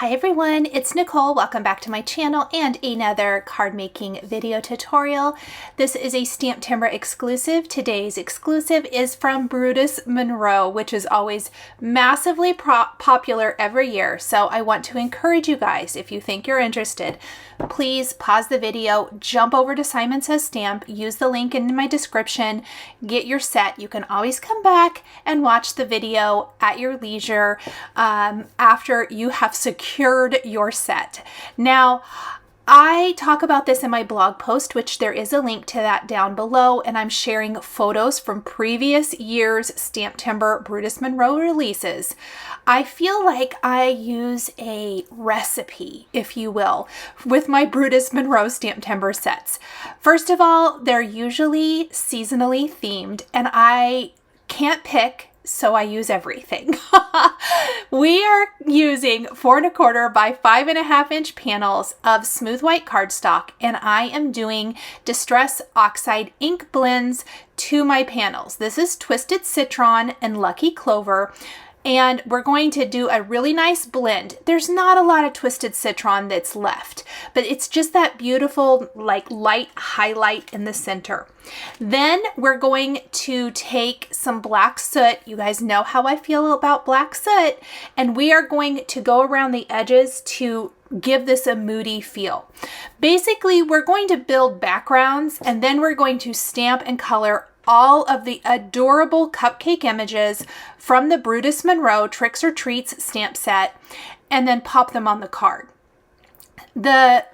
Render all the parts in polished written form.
Hi everyone, it's Nicole. Welcome back to my channel and another card making video tutorial. This is a STAMPtember exclusive. Today's exclusive is from Brutus Monroe, which is always massively popular every year. So I want to encourage you guys, if you think you're interested, please pause the video, jump over to Simon Says Stamp, use the link in my description, get your set. You can always come back and watch the video at your leisure after you have secured your set. Now, I talk about this in my blog post, which there is a link to that down below, and I'm sharing photos from previous year's STAMPtember Brutus Monroe releases. I feel like I use a recipe, if you will, with my Brutus Monroe STAMPtember sets. First of all, they're usually seasonally themed, and I can't pick, so I use everything. We are using 4 1/4 by 5 1/2 inch panels of smooth white cardstock, and I am doing Distress Oxide ink blends to my panels. This is Twisted Citron and Lucky Clover, and we're going to do a really nice blend. There's not a lot of Twisted Citron that's left, but it's just that beautiful like light highlight in the center. Then we're going to take some black soot. You guys know how I feel about black soot, and we are going to go around the edges to give this a moody feel. Basically, we're going to build backgrounds, and then we're going to stamp and color all of the adorable cupcake images from the Brutus Monroe Tricks or Treats stamp set, and then pop them on the card. The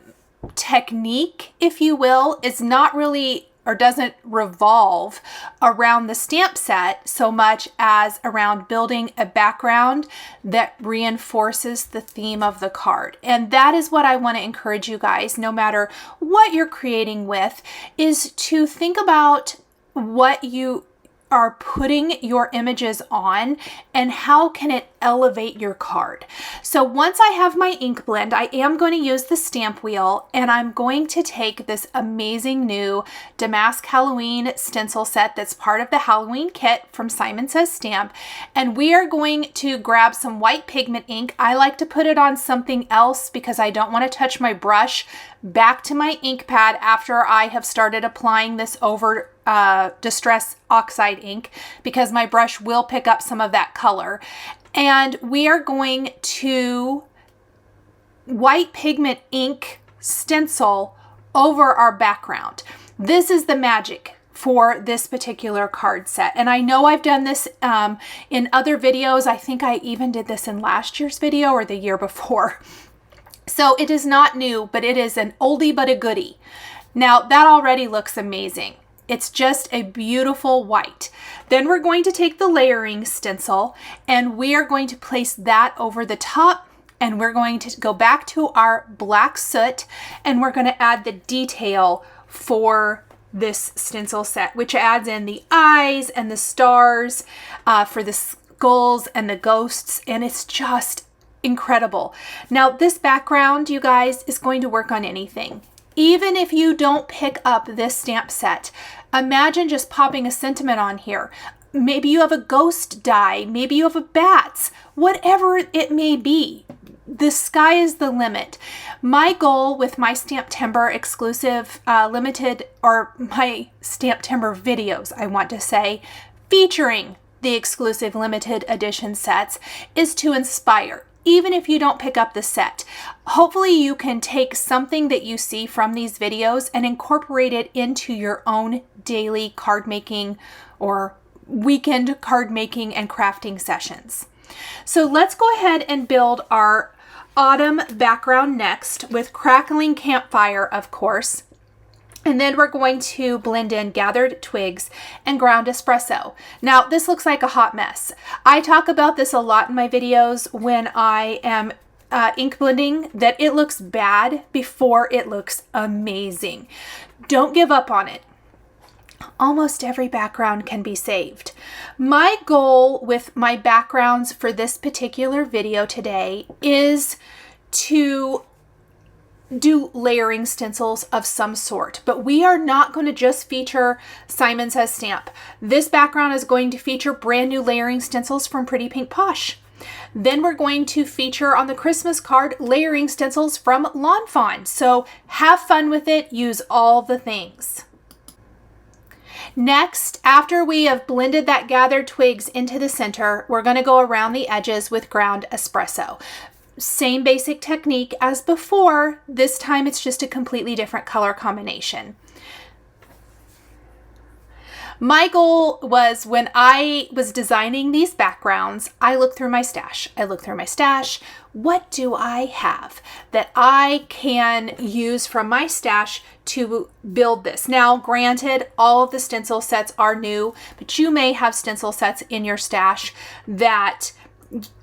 technique, if you will, is not really or doesn't revolve around the stamp set so much as around building a background that reinforces the theme of the card. And that is what I want to encourage you guys, no matter what you're creating with, is to think about what you are putting your images on and how can it elevate your card. So once I have my ink blend, I am going to use the stamp wheel, and I'm going to take this amazing new Damask Halloween stencil set that's part of the Halloween kit from Simon Says Stamp, and we are going to grab some white pigment ink. I like to put it on something else because I don't want to touch my brush back to my ink pad after I have started applying this over Distress Oxide ink, because my brush will pick up some of that color. And we are going to white pigment ink stencil over our background. This is the magic for this particular card set. And I know I've done this in other videos. I think I even did this in last year's video or the year before. So it is not new, but it is an oldie but a goodie. Now that already looks amazing. It's just a beautiful white. Then we're going to take the layering stencil, and we are going to place that over the top, and we're going to go back to our black soot, and we're going to add the detail for this stencil set, which adds in the eyes and the stars for the skulls and the ghosts, and it's just incredible. Now this background, you guys, is going to work on anything. Even if you don't pick up this stamp set, imagine just popping a sentiment on here. Maybe you have a ghost die, maybe you have a bats, whatever it may be. The sky is the limit. My goal with my STAMPtember exclusive limited, or my STAMPtember videos, I want to say, featuring the exclusive limited edition sets, is to inspire. Even if you don't pick up the set, hopefully you can take something that you see from these videos and incorporate it into your own daily card making or weekend card making and crafting sessions. So let's go ahead and build our autumn background next with Crackling Campfire, of course. And then we're going to blend in gathered twigs and ground espresso. Now, this looks like a hot mess. I talk about this a lot in my videos when I am ink blending, that it looks bad before it looks amazing. Don't give up on it. Almost every background can be saved. My goal with my backgrounds for this particular video today is to do layering stencils of some sort, but we are not going to just feature Simon Says Stamp. This background is going to feature brand new layering stencils from Pretty Pink Posh. Then we're going to feature on the Christmas card layering stencils from Lawn Fawn. So have fun with it, use all the things. Next, after we have blended that gathered twigs into the center, we're going to go around the edges with ground espresso. Same basic technique as before, this time it's just a completely different color combination. My goal was, when I was designing these backgrounds, I looked through my stash. What do I have that I can use from my stash to build this? Now, granted, all of the stencil sets are new, but you may have stencil sets in your stash that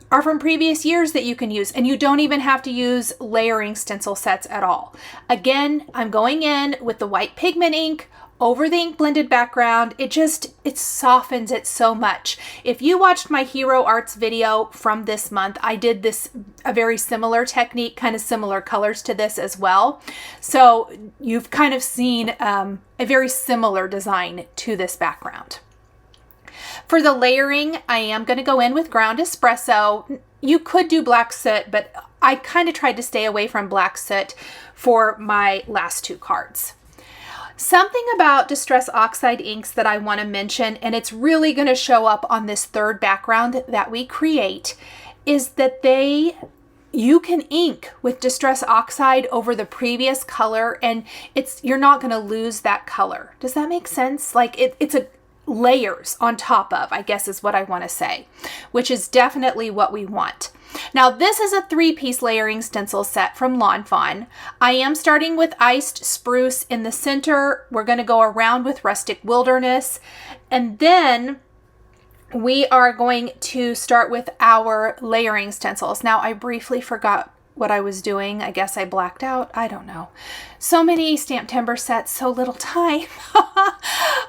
are from previous years that you can use, and you don't even have to use layering stencil sets at all. Again, I'm going in with the white pigment ink over the ink blended background. It softens it so much. If you watched my Hero Arts video from this month, I did a very similar technique, kind of similar colors to this as well. So you've kind of seen a very similar design to this background. For the layering, I am going to go in with ground espresso. You could do black soot, but I kind of tried to stay away from black soot for my last two cards. Something about Distress Oxide inks that I want to mention, and it's really going to show up on this third background that we create, is that you can ink with Distress Oxide over the previous color, and you're not going to lose that color. Does that make sense? Like it's a layers on top of, I guess is what I want to say, which is definitely what we want. Now, this is a 3-piece layering stencil set from Lawn Fawn. I am starting with Iced Spruce in the center. We're going to go around with Rustic Wilderness, and then we are going to start with our layering stencils. Now, I briefly forgot what I was doing. I guess I blacked out. I don't know. So many STAMPtember sets, so little time.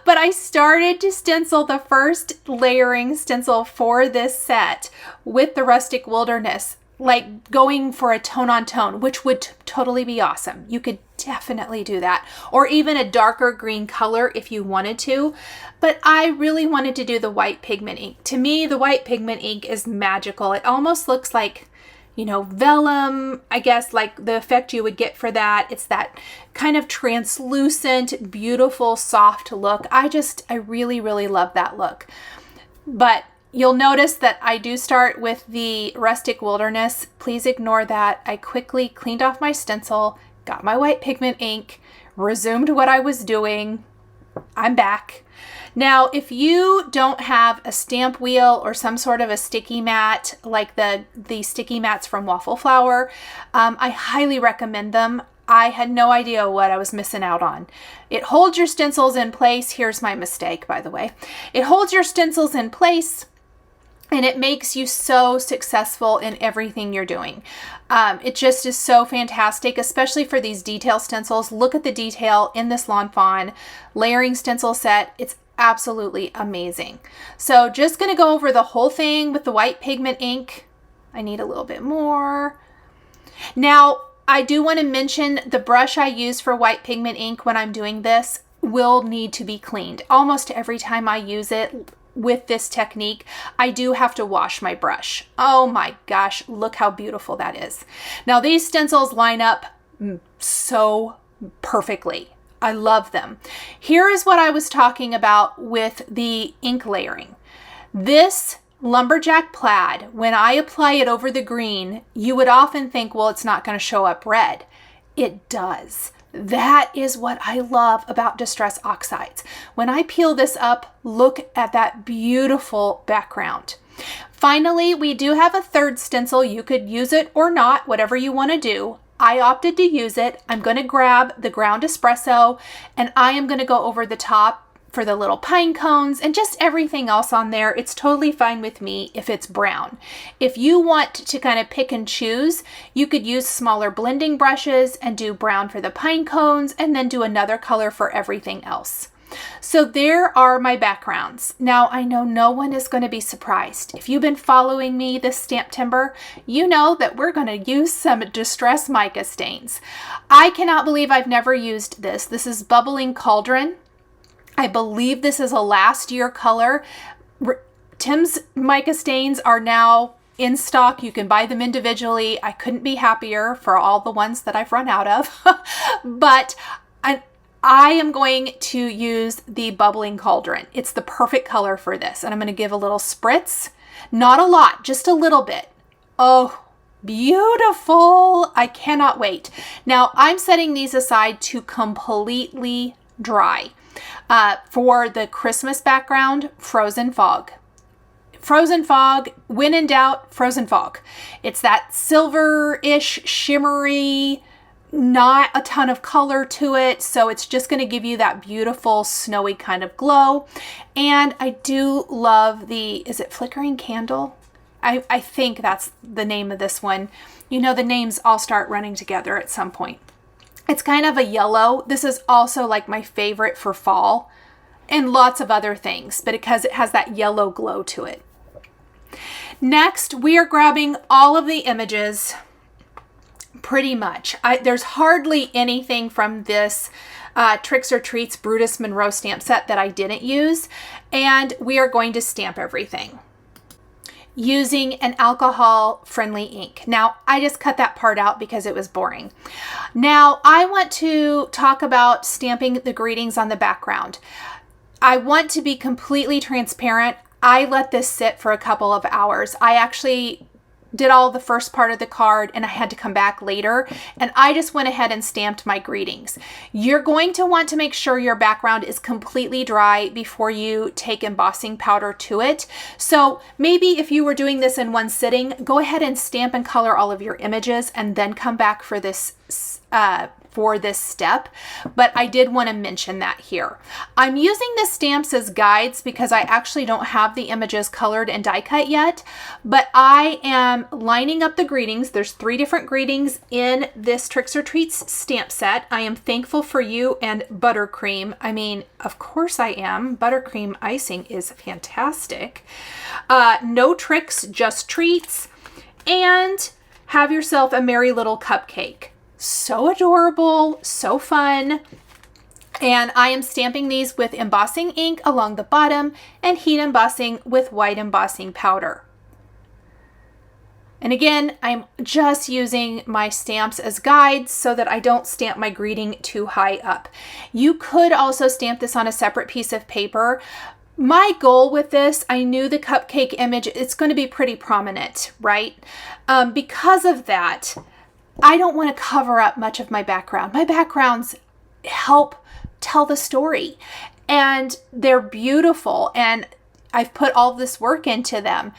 But I started to stencil the first layering stencil for this set with the Rustic Wilderness, like going for a tone on tone, which would totally be awesome. You could definitely do that, or even a darker green color if you wanted to. But I really wanted to do the white pigment ink. To me, the white pigment ink is magical. It almost looks like, you know, vellum, I guess, like the effect you would get for that. It's that kind of translucent, beautiful, soft look. I really, really love that look. But you'll notice that I do start with the Rustic Wilderness. Please ignore that. I quickly cleaned off my stencil, got my white pigment ink, resumed what I was doing. I'm back. Now, if you don't have a stamp wheel or some sort of a sticky mat, like the sticky mats from Waffle Flower, I highly recommend them. I had no idea what I was missing out on. It holds your stencils in place. Here's my mistake, by the way. It holds your stencils in place, and it makes you so successful in everything you're doing. It just is so fantastic, especially for these detail stencils. Look at the detail in this Lawn Fawn layering stencil set. It's absolutely amazing. So just going to go over the whole thing with the white pigment ink. I need a little bit more. Now, I do want to mention the brush I use for white pigment ink when I'm doing this will need to be cleaned. Almost every time I use it with this technique, I do have to wash my brush. Oh my gosh, look how beautiful that is. Now, these stencils line up so perfectly. I love them. Here is what I was talking about with the ink layering. This Lumberjack Plaid, when I apply it over the green, you would often think, well, it's not going to show up red. It does. That is what I love about Distress Oxides. When I peel this up, look at that beautiful background. Finally, we do have a third stencil. You could use it or not, whatever you want to do. I opted to use it. I'm going to grab the ground espresso, and I am going to go over the top for the little pine cones and just everything else on there. It's totally fine with me if it's brown. If you want to kind of pick and choose, you could use smaller blending brushes and do brown for the pine cones and then do another color for everything else. So there are my backgrounds. Now, I know no one is going to be surprised. If you've been following me this STAMPtember, you know that we're going to use some Distress mica stains. I cannot believe I've never used this. This is Bubbling Cauldron. I believe this is a last year color. Tim's mica stains are now in stock. You can buy them individually. I couldn't be happier for all the ones that I've run out of. But I am going to use the bubbling cauldron. It's the perfect color for this. And I'm going to give a little spritz. Not a lot, just a little bit. Oh, beautiful. I cannot wait. Now I'm setting these aside to completely dry. For the Christmas background, frozen fog. Frozen fog, when in doubt, frozen fog. It's that silver-ish, shimmery, not a ton of color to it, so it's just going to give you that beautiful snowy kind of glow. And I do love the, is it flickering candle? I think that's the name of this one. You know, the names all start running together at some point. It's kind of a yellow. This is also like my favorite for fall and lots of other things, but because it has that yellow glow to it. Next, we are grabbing all of the images. Pretty much. There's hardly anything from this Tricks or Treats Brutus Monroe stamp set that I didn't use, and we are going to stamp everything using an alcohol-friendly ink. Now, I just cut that part out because it was boring. Now, I want to talk about stamping the greetings on the background. I want to be completely transparent. I let this sit for a couple of hours. I actually did all the first part of the card and I had to come back later, and I just went ahead and stamped my greetings. You're going to want to make sure your background is completely dry before you take embossing powder to it. So maybe if you were doing this in one sitting, go ahead and stamp and color all of your images and then come back for this step, but I did want to mention that here. I'm using the stamps as guides because I actually don't have the images colored and die cut yet, but I am lining up the greetings. There's 3 different greetings in this Tricks or Treats stamp set. I am thankful for you and buttercream. I mean, of course I am. Buttercream icing is fantastic. No tricks, just treats. And have yourself a merry little cupcake. So adorable, so fun. And I am stamping these with embossing ink along the bottom and heat embossing with white embossing powder. And again, I'm just using my stamps as guides so that I don't stamp my greeting too high up. You could also stamp this on a separate piece of paper. My goal with this, I knew the cupcake image, it's going to be pretty prominent, right? Because of that, I don't want to cover up much of my background. My backgrounds help tell the story, and they're beautiful, and I've put all this work into them.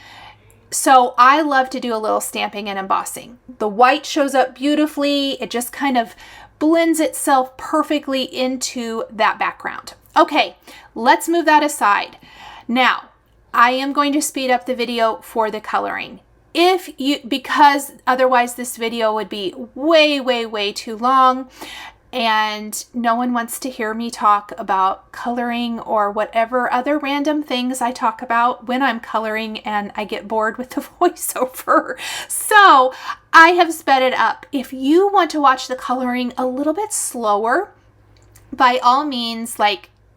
So I love to do a little stamping and embossing. The white shows up beautifully. It just kind of blends itself perfectly into that background. Okay, let's move that aside. Now, I am going to speed up the video for the coloring. Because otherwise this video would be way too long, and no one wants to hear me talk about coloring or whatever other random things I talk about when I'm coloring and I get bored with the voiceover. So I have sped it up. If you want to watch the coloring a little bit slower, by all means,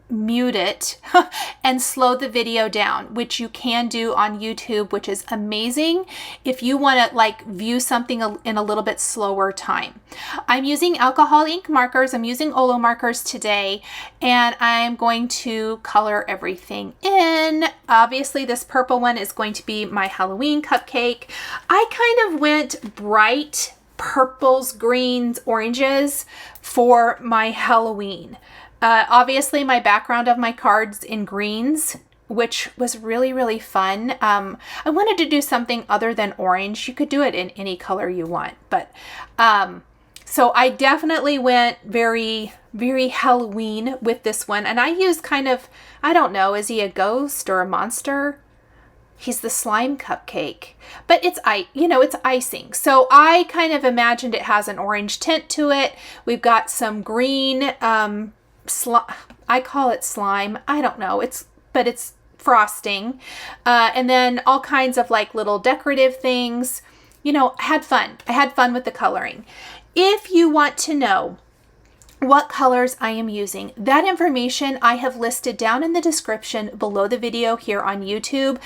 mute it and slow the video down, which you can do on YouTube, which is amazing if you want to view something in a little bit slower time. I'm using alcohol ink markers. I'm using Olo markers today, and I'm going to color everything in. Obviously, this purple one is going to be my Halloween cupcake. I kind of went bright purples, greens, oranges for my Halloween. Obviously, my background of my cards in greens, which was really fun. I wanted to do something other than orange. You could do it in any color you want, but so I definitely went very Halloween with this one. And I used kind of, I don't know, is he a ghost or a monster? He's the slime cupcake, but it's icing. So I kind of imagined it has an orange tint to it. We've got some green, I call it slime. I don't know. It's frosting. And then all kinds of little decorative things. I had fun. I had fun with the coloring. If you want to know what colors I am using. That information I have listed down in the description below the video here on YouTube.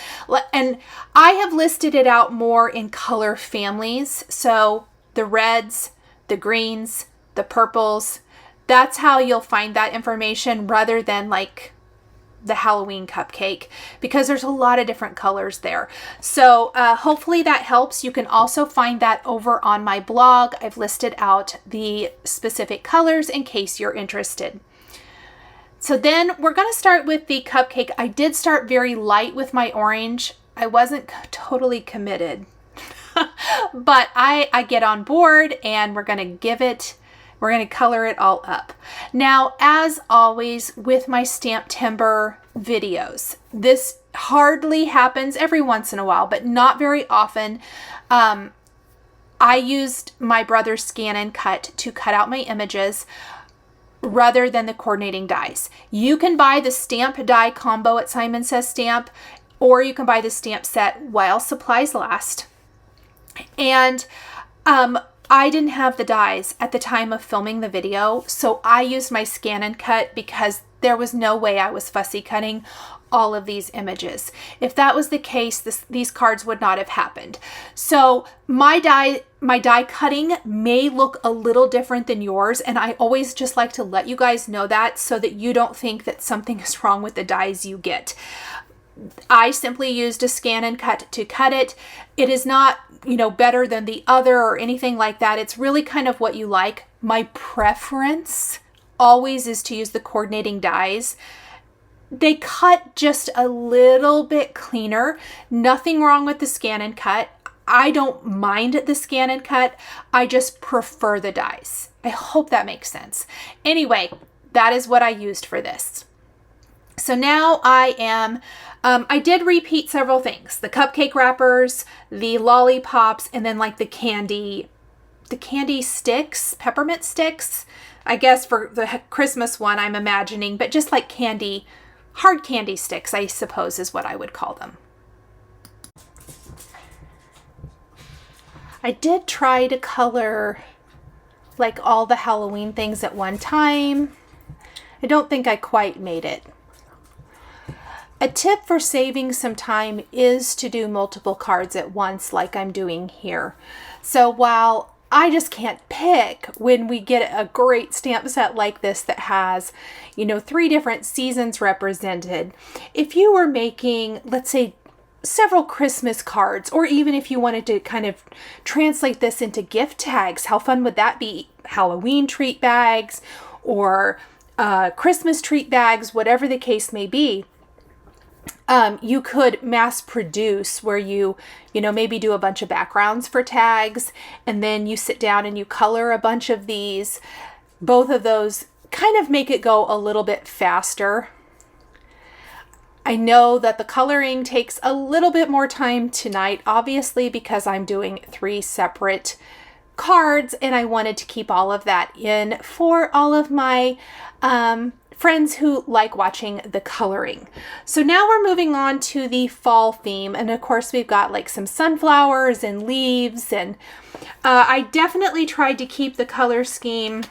And I have listed it out more in color families. So the reds, the greens, the purples, that's how you'll find that information rather than like the Halloween cupcake, because there's a lot of different colors there. So hopefully that helps. You can also find that over on my blog. I've listed out the specific colors in case you're interested. So then we're going to start with the cupcake. I did start very light with my orange. I wasn't totally committed, but I get on board and we're going to color it all up. Now, as always with my STAMPtember videos, this hardly happens, every once in a while, but not very often. I used my brother's scan and cut to cut out my images rather than the coordinating dies. You can buy the stamp die combo at Simon Says Stamp, or you can buy the stamp set while supplies last. And I didn't have the dies at the time of filming the video, so I used my scan and cut because there was no way I was fussy cutting all of these images. If that was the case, these cards would not have happened. So my die cutting may look a little different than yours, and I always just like to let you guys know that so that you don't think that something is wrong with the dies you get. I simply used a scan and cut to cut it. It is not, better than the other or anything like that. It's really kind of what you like. My preference always is to use the coordinating dies. They cut just a little bit cleaner. Nothing wrong with the scan and cut. I don't mind the scan and cut. I just prefer the dies. I hope that makes sense. Anyway, that is what I used for this. So now I did repeat several things: the cupcake wrappers, the lollipops, and then like the candy sticks, peppermint sticks, I guess for the Christmas one I'm imagining, but just like hard candy sticks, I suppose is what I would call them. I did try to color like all the Halloween things at one time. I don't think I quite made it. A tip for saving some time is to do multiple cards at once like I'm doing here. So while I just can't pick when we get a great stamp set like this that has, 3 different seasons represented, if you were making, let's say, several Christmas cards, or even if you wanted to kind of translate this into gift tags, how fun would that be? Halloween treat bags or Christmas treat bags, whatever the case may be. You could mass produce where you maybe do a bunch of backgrounds for tags, and then you sit down and you color a bunch of these. Both of those kind of make it go a little bit faster. I know that the coloring takes a little bit more time tonight, obviously, because I'm doing 3 separate cards, and I wanted to keep all of that in for all of my friends who like watching the coloring. So now we're moving on to the fall theme, and of course we've got like some sunflowers and leaves, and I definitely tried to keep the color scheme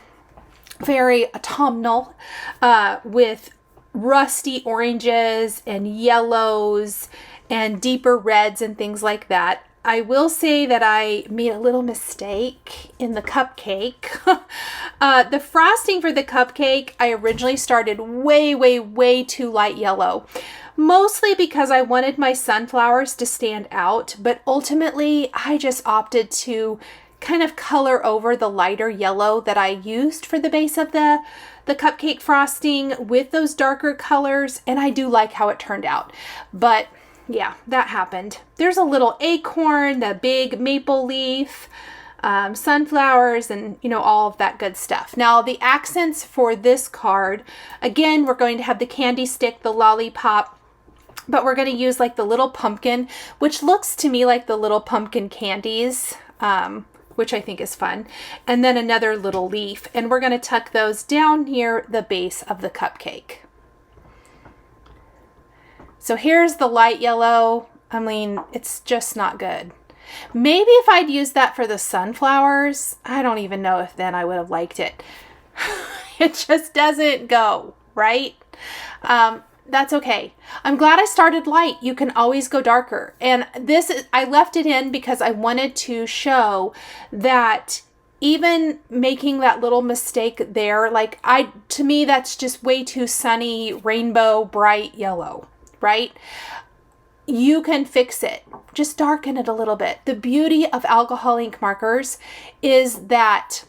very autumnal with rusty oranges and yellows and deeper reds and things like that. I will say that I made a little mistake in the cupcake. The frosting for the cupcake, I originally started way too light yellow, mostly because I wanted my sunflowers to stand out, but ultimately I just opted to kind of color over the lighter yellow that I used for the base of the cupcake frosting with those darker colors, and I do like how it turned out. But yeah, that happened. There's a little acorn, the big maple leaf, sunflowers, and all of that good stuff. Now the accents for this card, again, we're going to have the candy stick, the lollipop, but we're going to use like the little pumpkin, which looks to me like the little pumpkin candies, which I think is fun. And then another little leaf, and we're going to tuck those down near the base of the cupcake. So here's the light yellow. I mean, it's just not good. Maybe if I'd used that for the sunflowers, I don't even know if then I would have liked it. It just doesn't go, right? That's okay. I'm glad I started light. You can always go darker. And I left it in because I wanted to show that even making that little mistake there, like to me, that's just way too sunny, rainbow, bright yellow, right? You can fix it. Just darken it a little bit. The beauty of alcohol ink markers is that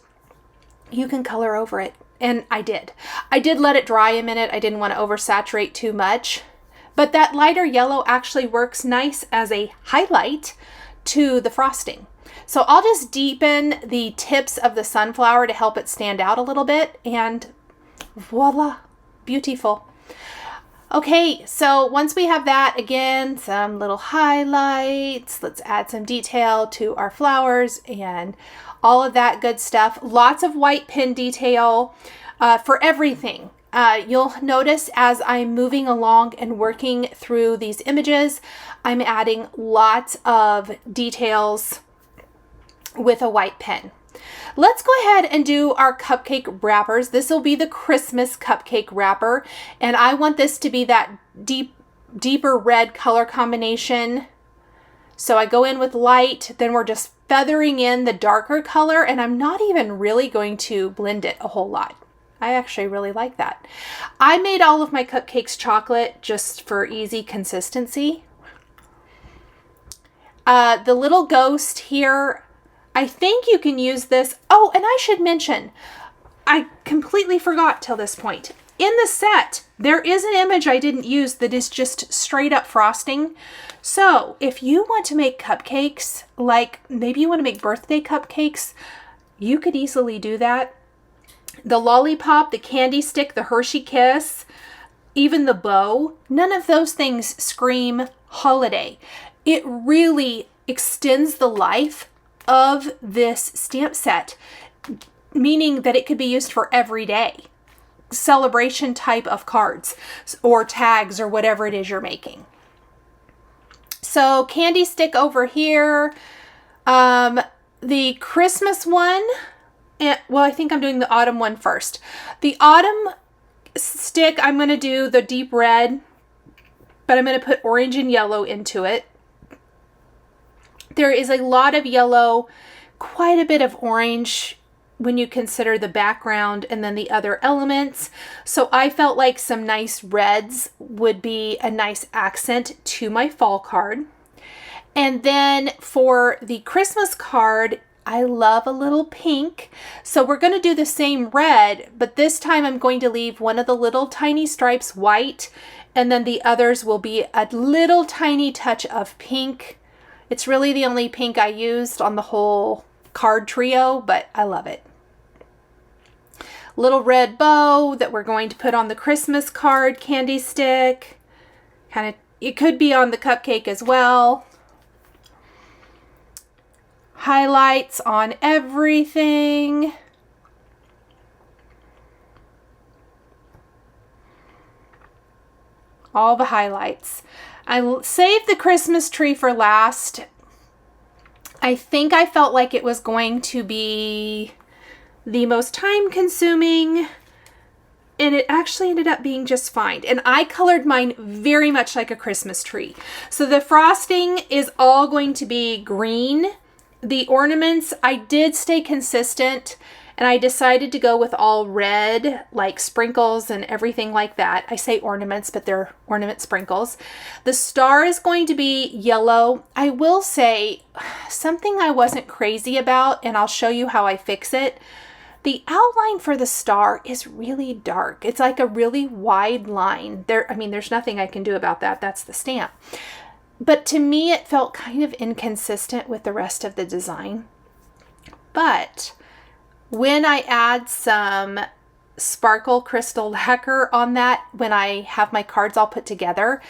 you can color over it. And I did. I did let it dry a minute. I didn't want to oversaturate too much. But that lighter yellow actually works nice as a highlight to the frosting. So I'll just deepen the tips of the sunflower to help it stand out a little bit. And voila, beautiful. Okay, so once we have that, again, some little highlights. Let's add some detail to our flowers and all of that good stuff. Lots of white pin detail for everything. You'll notice as I'm moving along and working through these images, I'm adding lots of details with a white pen. Let's go ahead and do our cupcake wrappers. This will be the Christmas cupcake wrapper, and I want this to be that deeper red color combination. So I go in with light, then we're just feathering in the darker color, and I'm not even really going to blend it a whole lot. I actually really like that. I made all of my cupcakes chocolate just for easy consistency. The little ghost here, I think you can use this. Oh, and I should mention, I completely forgot till this point. In the set, there is an image I didn't use that is just straight up frosting. So if you want to make cupcakes, like maybe you want to make birthday cupcakes, you could easily do that. The lollipop, the candy stick, the Hershey Kiss, even the bow, none of those things scream holiday. It really extends the life of this stamp set, meaning that it could be used for every day celebration type of cards or tags or whatever it is you're making. So candy stick over here, the Christmas one, well, I think I'm doing the autumn one first. The autumn stick, I'm going to do the deep red, but I'm going to put orange and yellow into it. There is a lot of yellow, quite a bit of orange when you consider the background and then the other elements. So I felt like some nice reds would be a nice accent to my fall card. And then for the Christmas card, I love a little pink. So we're going to do the same red, but this time I'm going to leave one of the little tiny stripes white, and then the others will be a little tiny touch of pink. It's really the only pink I used on the whole card trio, but I love it. Little red bow that we're going to put on the Christmas card candy stick. Kind of, it could be on the cupcake as well. Highlights on everything. All the highlights. I saved the Christmas tree for last. I think I felt like it was going to be the most time consuming, and it actually ended up being just fine. And I colored mine very much like a Christmas tree. So the frosting is all going to be green. The ornaments, I did stay consistent, and I decided to go with all red, like sprinkles and everything like that. I say ornaments, but they're ornament sprinkles. The star is going to be yellow. I will say something I wasn't crazy about, and I'll show you how I fix it. The outline for the star is really dark. It's like a really wide line. There's nothing I can do about that. That's the stamp. But to me, it felt kind of inconsistent with the rest of the design. But when I add some sparkle crystal lacquer on that, when I have my cards all put together,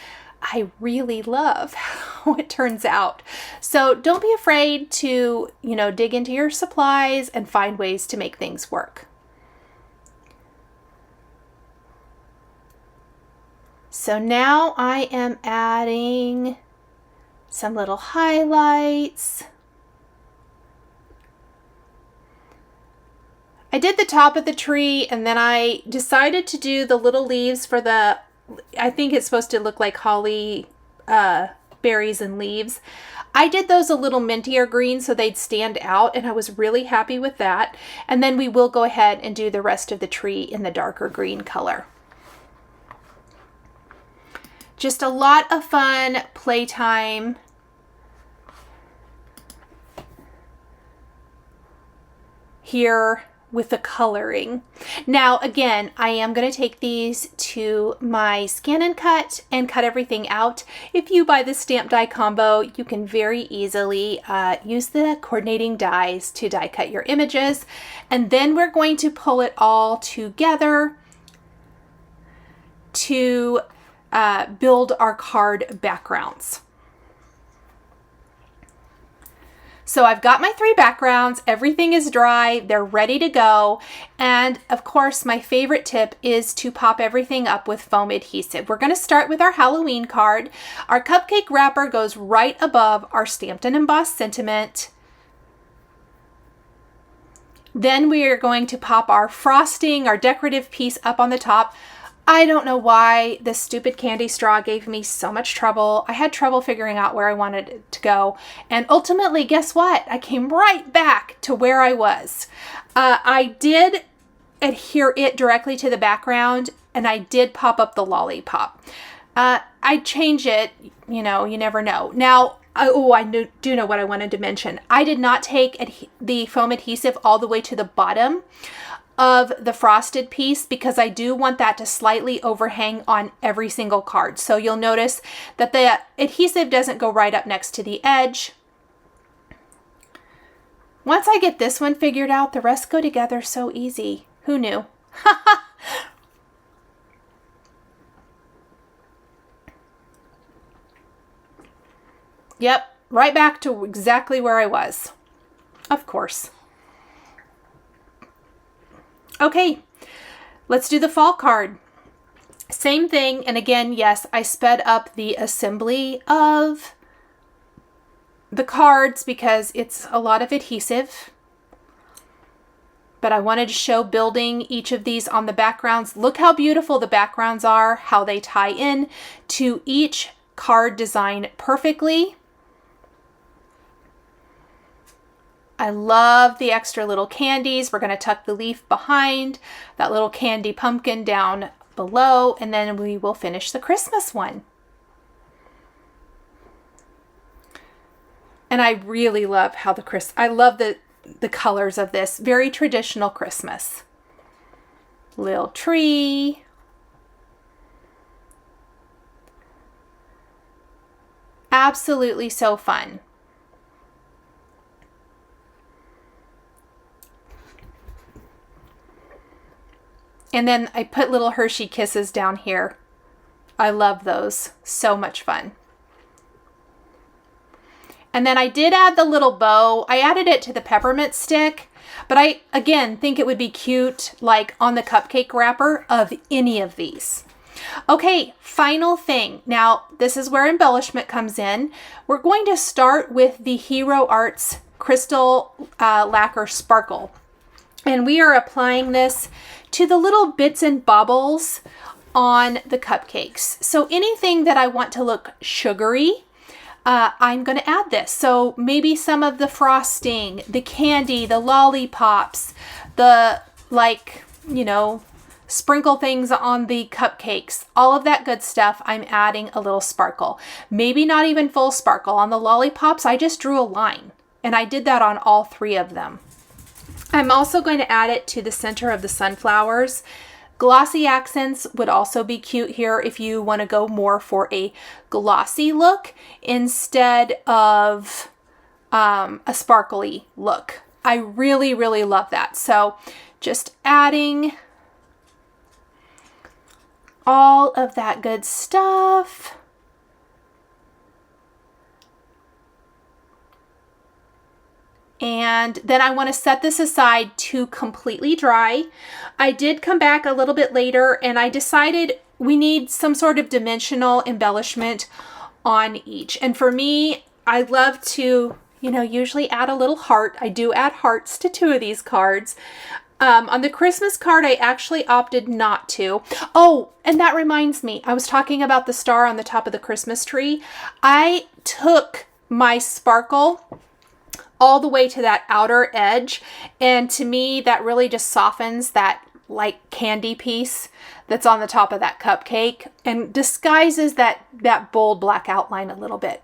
I really love how it turns out. So don't be afraid to, dig into your supplies and find ways to make things work. So now I am adding some little highlights. I did the top of the tree, and then I decided to do the little leaves for the, I think it's supposed to look like holly berries and leaves. I did those a little mintier green so they'd stand out, and I was really happy with that. And then we will go ahead and do the rest of the tree in the darker green color. Just a lot of fun playtime. Here with the coloring. Now, again, I am going to take these to my scan and cut everything out. If you buy the stamp die combo, you can very easily use the coordinating dies to die cut your images. And then we're going to pull it all together to build our card backgrounds. So I've got my 3 backgrounds, everything is dry, they're ready to go. And of course, my favorite tip is to pop everything up with foam adhesive. We're gonna start with our Halloween card. Our cupcake wrapper goes right above our stamped and embossed sentiment. Then we are going to pop our frosting, our decorative piece up on the top. I don't know why this stupid candy straw gave me so much trouble. I had trouble figuring out where I wanted it to go. And ultimately, guess what? I came right back to where I was. I did adhere it directly to the background, and I did pop up the lollipop. I change it, you know, you never know. Now, I do know what I wanted to mention. I did not take the foam adhesive all the way to the bottom of the frosted piece because I do want that to slightly overhang on every single card. So you'll notice that the adhesive doesn't go right up next to the edge. Once I get this one figured out, the rest go together so easy. Who knew? Yep, right back to exactly where I was. Of course. Okay, let's do the fall card. Same thing, and again, yes, I sped up the assembly of the cards because it's a lot of adhesive. But I wanted to show building each of these on the backgrounds. Look how beautiful the backgrounds are, how they tie in to each card design perfectly. I love the extra little candies. We're going to tuck the leaf behind, that little candy pumpkin down below, and then we will finish the Christmas one. And I really love how I love the colors of this. Very traditional Christmas. Little tree. Absolutely so fun. And then I put little Hershey Kisses down here. I love those. So much fun. And then I did add the little bow. I added it to the peppermint stick, but I, again, think it would be cute like on the cupcake wrapper of any of these. Okay, final thing. Now, this is where embellishment comes in. We're going to start with the Hero Arts Crystal Lacquer Sparkle. And we are applying this to the little bits and bubbles on the cupcakes. So anything that I want to look sugary, I'm going to add this. So maybe some of the frosting, the candy, the lollipops, the sprinkle things on the cupcakes, all of that good stuff, I'm adding a little sparkle. Maybe not even full sparkle. On the lollipops, I just drew a line, and I did that on all 3 of them. I'm also going to add it to the center of the sunflowers. Glossy accents would also be cute here if you want to go more for a glossy look instead of a sparkly look. I really, really love that. So just adding all of that good stuff. And then I want to set this aside to completely dry. I did come back a little bit later and I decided we need some sort of dimensional embellishment on each. And for me, I love to, usually add a little heart. I do add hearts to 2 of these cards. On the Christmas card, I actually opted not to. Oh, and that reminds me, I was talking about the star on the top of the Christmas tree. I took my sparkle all the way to that outer edge, and to me, that really just softens that like candy piece that's on the top of that cupcake and disguises that bold black outline a little bit.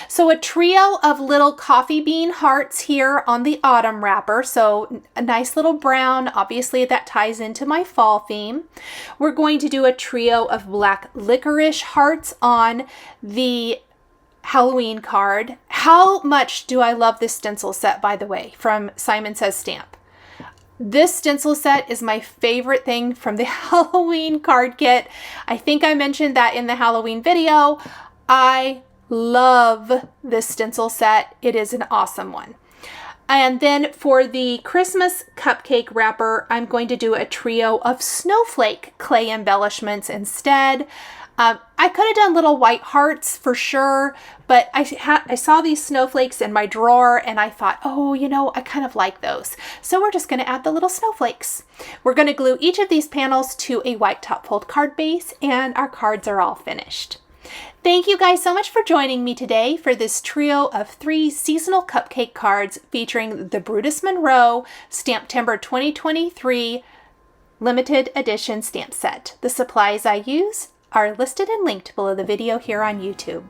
So a trio of little coffee bean hearts here on the autumn wrapper. So a nice little brown, obviously that ties into my fall theme. We're going to do a trio of black licorice hearts on the Halloween card. How much do I love this stencil set, by the way, from Simon Says Stamp. This stencil set is my favorite thing from the Halloween card kit. I think I mentioned that in the Halloween video. I love this stencil set. It is an awesome one. And then for the Christmas cupcake wrapper, I'm going to do a trio of snowflake clay embellishments instead. I could have done little white hearts for sure, but I saw these snowflakes in my drawer and I thought, oh, you know, I kind of like those. So we're just going to add the little snowflakes. We're going to glue each of these panels to a white top fold card base, and our cards are all finished. Thank you guys so much for joining me today for this trio of 3 seasonal cupcake cards featuring the Brutus Monroe STAMPtember 2023 limited edition stamp set. The supplies I use are listed and linked below the video here on YouTube.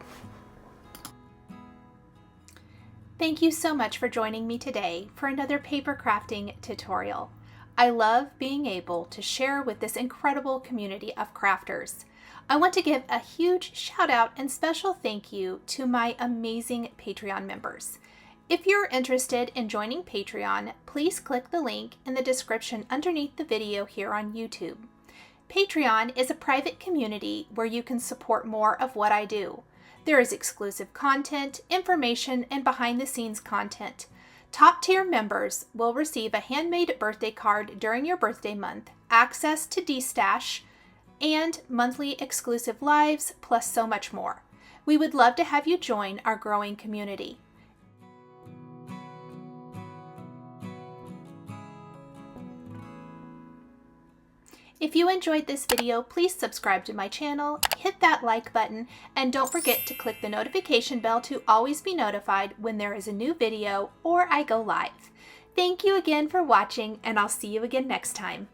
Thank you so much for joining me today for another paper crafting tutorial. I love being able to share with this incredible community of crafters. I want to give a huge shout out and special thank you to my amazing Patreon members. If you're interested in joining Patreon, please click the link in the description underneath the video here on YouTube. Patreon is a private community where you can support more of what I do. There is exclusive content, information, and behind-the-scenes content. Top-tier members will receive a handmade birthday card during your birthday month, access to D-Stash, and monthly exclusive lives, plus so much more. We would love to have you join our growing community. If you enjoyed this video, please subscribe to my channel, hit that like button, and don't forget to click the notification bell to always be notified when there is a new video or I go live. Thank you again for watching, and I'll see you again next time.